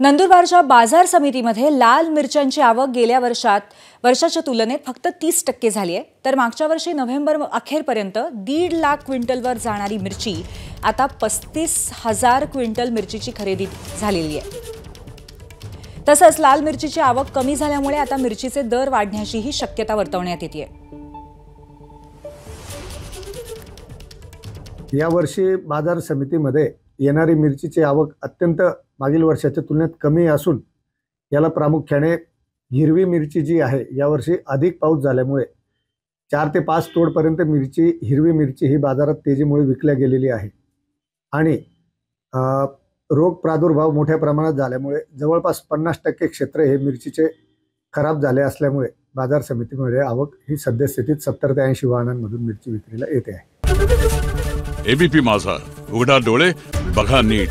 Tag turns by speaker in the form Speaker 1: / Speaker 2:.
Speaker 1: नंदुरबारच्या बाजार समितीमध्ये लाल मिरच्यांची आवक गेल्या वर्षाच्या तुलनेत फक्त 30% झाली आहे, तर मागच्या वर्षी नोव्हेंबर अखेरपर्यंत 1.5 लाख क्विंटलवर जाणारी मिरची आता 35,000 क्विंटल मिरचीची खरेदी झालेली आहे। तसंच लाल मिरचीची आवक कमी झाल्यामुळे आता मिरचीचे दर वाढण्याचीही शक्यता वर्तवण्यात येते।
Speaker 2: या वर्षी बाजार समितीमध्ये येणारी मिरचीची आवक अत्यंत मागील वर्षाच्या तुलनेत कमी असून याला प्रामुख्याने हिरवी मिरची जी आहे यावर्षी अधिक पाऊस झाल्यामुळे 4 ते 5 तोडपर्यंत हिरवी मिरची ही बाजारात तेजीमुळे विकल्या गेलेली आहे आणि रोग प्रादुर्भाव मोठ्या प्रमाणात झाल्यामुळे जवळपास 50% क्षेत्र हे मिरचीचे खराब झाले असल्यामुळे बाजार समितीमध्ये आवक ही सद्यस्थितीत 70 ते 80 वाहनांमधून मिरची विक्रीला येते आहे।
Speaker 3: एबीपी माझा, उघडा डोळे बघा नीट।